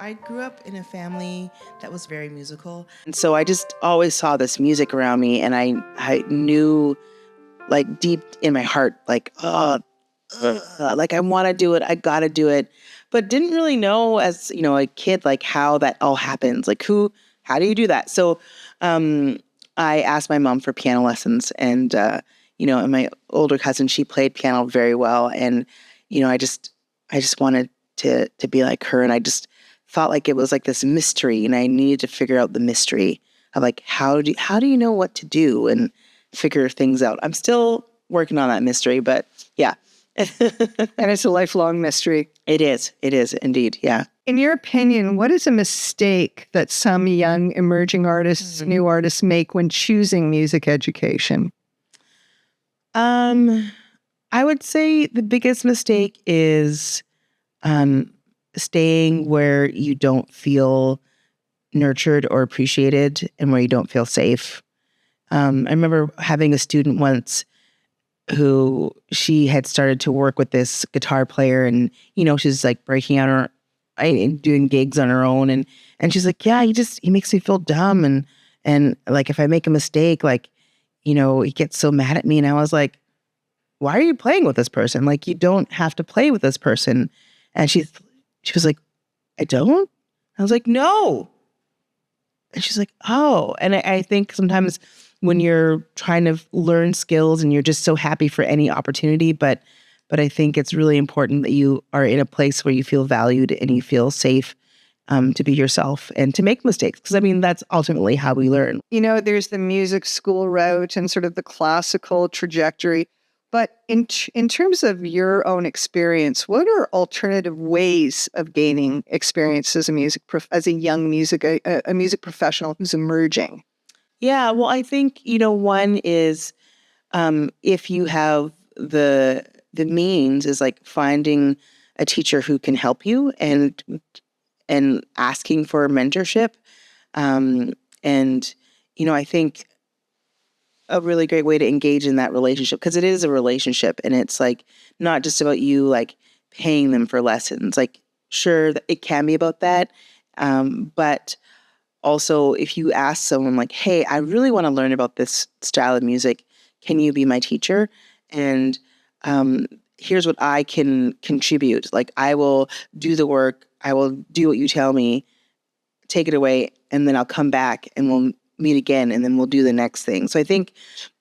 I grew up in a family that was very musical. And so I just always saw this music around me, and I knew, like, deep in my heart, like, like, I want to do it, I got to do it, but didn't really know as, a kid, like, how that all happens, like, how do you do that? So I asked my mom for piano lessons, and, and my older cousin, she played piano very well, and, I just wanted to be like her, and I just felt like it was like this mystery, and I needed to figure out the mystery of, like, how do you know what to do and figure things out. I'm still working on that mystery, but yeah. And it's a lifelong mystery. It is indeed. Yeah. In your opinion, what is a mistake that some young emerging artists, new artists make when choosing music education? I would say the biggest mistake is staying where you don't feel nurtured or appreciated and where you don't feel safe. I remember having a student once who she had started to work with this guitar player, and, she's like breaking out and doing gigs on her own. And she's like, yeah, he makes me feel dumb. And like, if I make a mistake, like, he gets so mad at me. And I was like, why are you playing with this person? Like, you don't have to play with this person. And she was like, I don't? I was like, no. And she's like, oh. And I think sometimes when you're trying to learn skills and you're just so happy for any opportunity, but I think it's really important that you are in a place where you feel valued and you feel safe to be yourself and to make mistakes. Because, I mean, that's ultimately how we learn. There's the music school route and sort of the classical trajectory. But in terms of your own experience, what are alternative ways of gaining experience as a young music professional who's emerging? Yeah, well, I think, one is if you have the means, is like finding a teacher who can help you and asking for mentorship. And, I think a really great way to engage in that relationship, because it is a relationship, and it's like not just about you like paying them for lessons. Like, sure, it can be about that, but also if you ask someone like, hey, I really want to learn about this style of music, can you be my teacher? And here's what I can contribute. Like, I will do the work, I will do what you tell me, take it away, and then I'll come back and we'll meet again, and then we'll do the next thing. So I think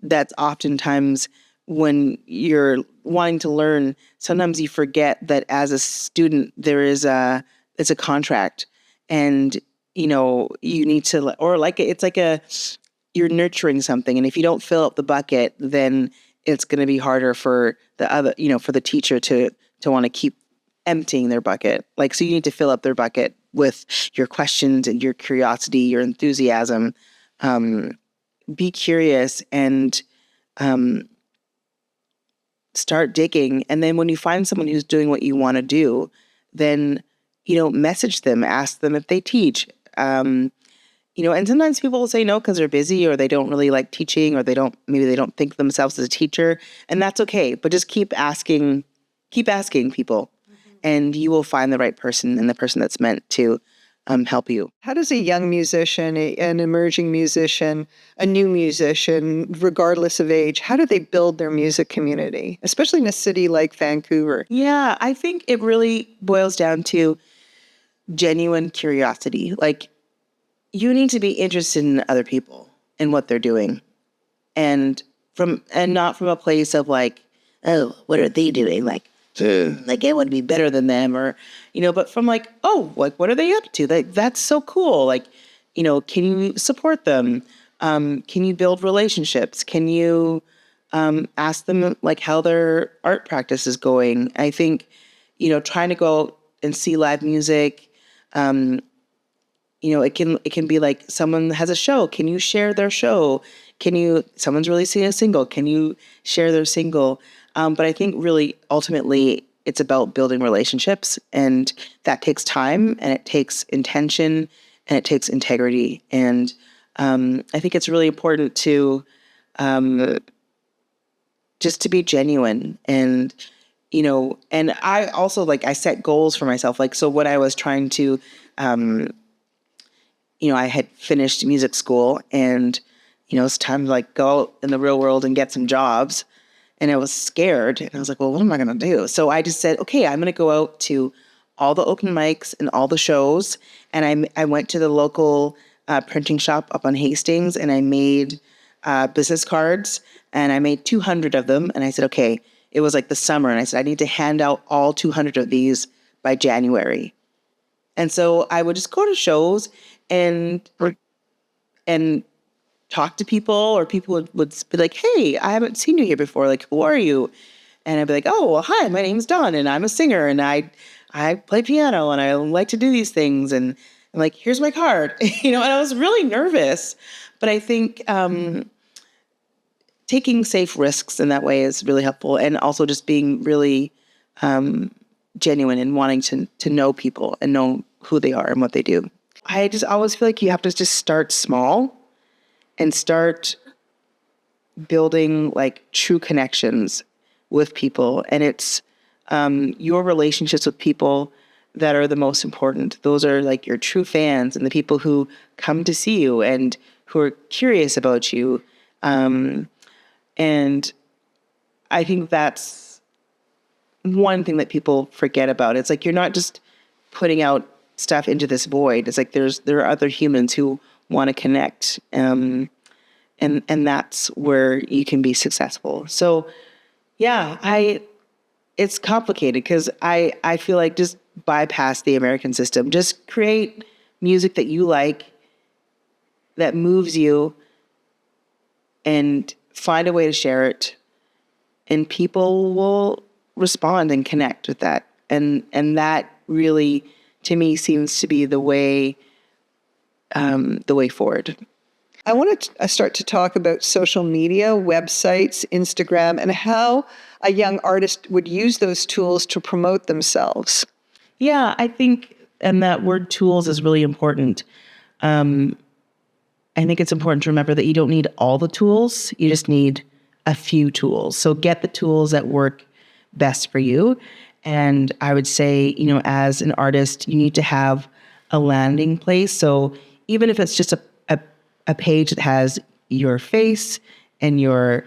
that's oftentimes when you're wanting to learn, sometimes you forget that as a student, it's a contract, and, you need to, or like, it's like you're nurturing something. And if you don't fill up the bucket, then it's going to be harder for the other, for the teacher to want to keep emptying their bucket. Like, so you need to fill up their bucket with your questions and your curiosity, your enthusiasm. Be curious and start digging. And then when you find someone who's doing what you want to do, then, message them, ask them if they teach. And sometimes people will say no because they're busy, or they don't really like teaching, or maybe they don't think themselves as a teacher, and that's okay. But just keep asking people, and you will find the right person and the person that's meant to help you. How does a young musician, an emerging musician, a new musician, regardless of age, how do they build their music community, especially in a city like Vancouver? Yeah, I think it really boils down to genuine curiosity. Like, you need to be interested in other people and what they're doing, and not from a place of like, oh, what are they doing? Like it would be better than them, or, but from like, oh, like, what are they up to? Like, that's so cool. Like, can you support them? Can you build relationships? Can you ask them like how their art practice is going? I think, trying to go out and see live music, it can be like someone has a show. Can you share their show? Someone's releasing a single. Can you share their single? But I think really ultimately it's about building relationships, and that takes time, and it takes intention, and it takes integrity. And I think it's really important to just to be genuine and, and I also I set goals for myself. So when I was trying to, I had finished music school and, it's time to go out in the real world and get some jobs. And I was scared and I was like, well, what am I going to do? So I just said, okay, I'm going to go out to all the open mics and all the shows. And I went to the local printing shop up on Hastings and I made business cards and I made 200 of them. And I said, okay, it was the summer. And I said, I need to hand out all 200 of these by January. And so I would just go to shows and talk to people, or people would be like, hey, I haven't seen you here before. Who are you? And I'd be like, oh, well, hi, my name's Dawn and I'm a singer and I play piano and I like to do these things. And I'm like, here's my card, and I was really nervous. But I think taking safe risks in that way is really helpful. And also just being really genuine and wanting to know people and know who they are and what they do. I just always feel like you have to just start small and start building true connections with people. And it's your relationships with people that are the most important. Those are your true fans and the people who come to see you and who are curious about you. And I think that's one thing that people forget about. It's you're not just putting out stuff into this void. It's there are other humans who want to connect. And that's where you can be successful. So yeah, it's complicated because I feel just bypass the American system. Just create music that you like, that moves you, and find a way to share it. And people will respond and connect with that. And that really, to me, seems to be the way forward. I want to start to talk about social media, websites, Instagram, and how a young artist would use those tools to promote themselves. Yeah, I think, and that word tools is really important. I think it's important to remember that you don't need all the tools. You just need a few tools. So get the tools that work best for you. And I would say, as an artist, you need to have a landing place. So even if it's just a page that has your face and your,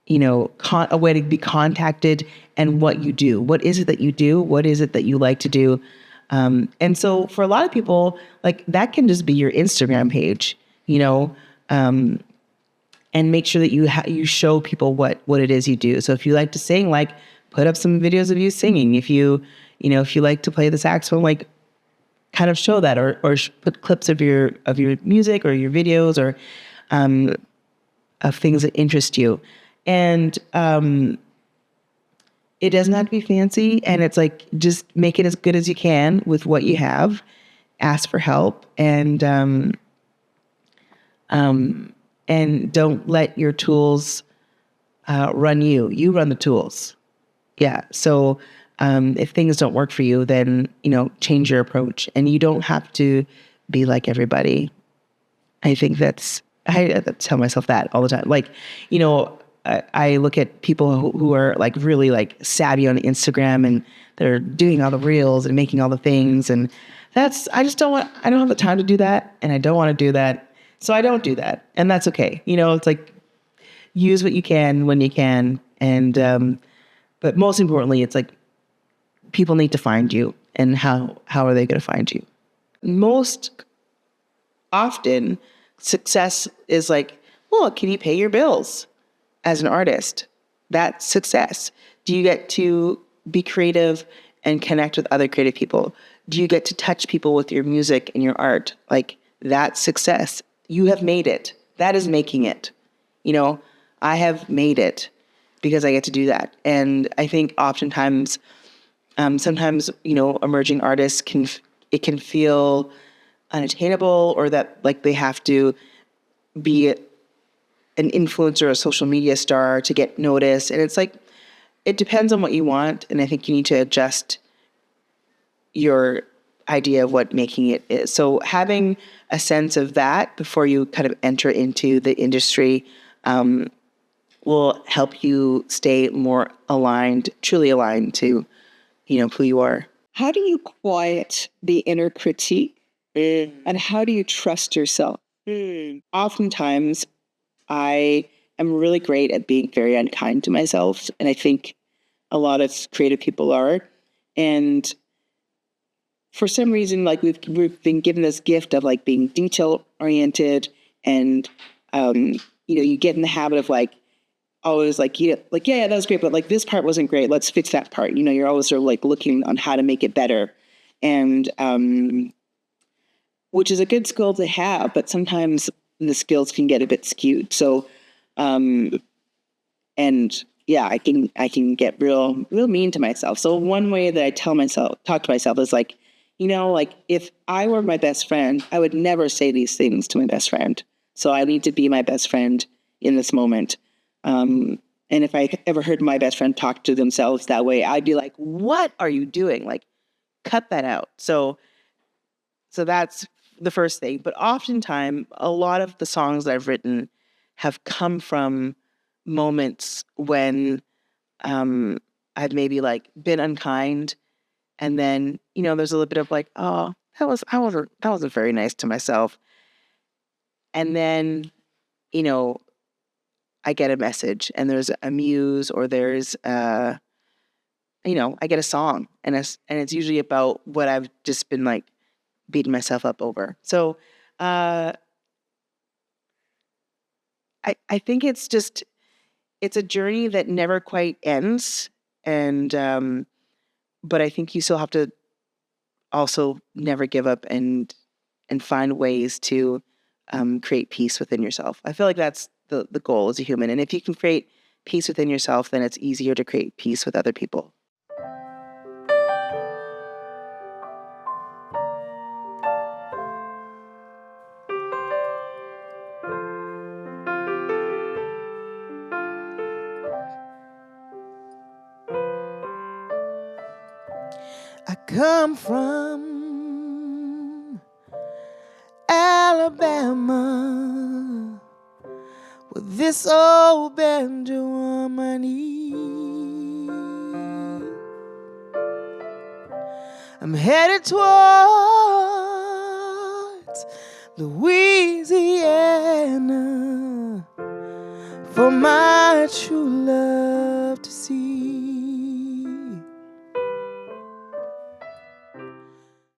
a way to be contacted and what you do. What is it that you do? What is it that you like to do? And so for a lot of people, that can just be your Instagram page, and make sure that you show people what it is you do. So if you like to sing, put up some videos of you singing. If you like to play the saxophone, kind of show that, or put clips of your music or your videos or of things that interest you. And it doesn't have to be fancy, and it's just make it as good as you can with what you have. Ask for help, and don't let your tools run you. You run the tools. Yeah. So if things don't work for you, then, change your approach. And you don't have to be like everybody. I think I tell myself that all the time. I look at people who are really savvy on Instagram and they're doing all the reels and making all the things. And I don't have the time to do that. And I don't want to do that. So I don't do that. And that's okay. It's use what you can when you can. And, but most importantly, it's people need to find you, and how are they going to find you? Most often, success is well, can you pay your bills as an artist? That's success. Do you get to be creative and connect with other creative people? Do you get to touch people with your music and your art? That's success. You have made it. That is making it. I have made it because I get to do that. And I think oftentimes, sometimes, emerging artists can feel unattainable, or that they have to be an influencer, a social media star to get noticed. And it's it depends on what you want. And I think you need to adjust your idea of what making it is. So having a sense of that before you kind of enter into the industry, will help you stay more aligned, truly aligned to, who you are. How do you quiet the inner critique? And how do you trust yourself? Oftentimes, I am really great at being very unkind to myself. And I think a lot of creative people are. And for some reason, like we've been given this gift of like being detail oriented, and you get in the habit of like always like yeah, that was great, but like this part wasn't great. Let's fix that part. You're always sort of like looking on how to make it better, and which is a good skill to have, but sometimes the skills can get a bit skewed. So, and yeah, I can get real mean to myself. So one way that I talk to myself is like, like if I were my best friend, I would never say these things to my best friend. So I need to be my best friend in this moment. And if I ever heard my best friend talk to themselves that way, I'd be like, what are you doing? Like, cut that out. So that's the first thing. But oftentimes, a lot of the songs that I've written have come from moments when I've maybe like been unkind, and then there's a little bit of like, oh, that wasn't very nice to myself, and then I get a message, and there's a muse, or there's I get a song, and it's usually about what I've just been like beating myself up over. So I think it's a journey that never quite ends, and but I think you still have to also never give up and find ways to create peace within yourself. I feel like that's the goal as a human, and if you can create peace within yourself, then it's easier to create peace with other people. I come from Alabama, with this old band on my knee. I'm headed towards Louisiana for my true love.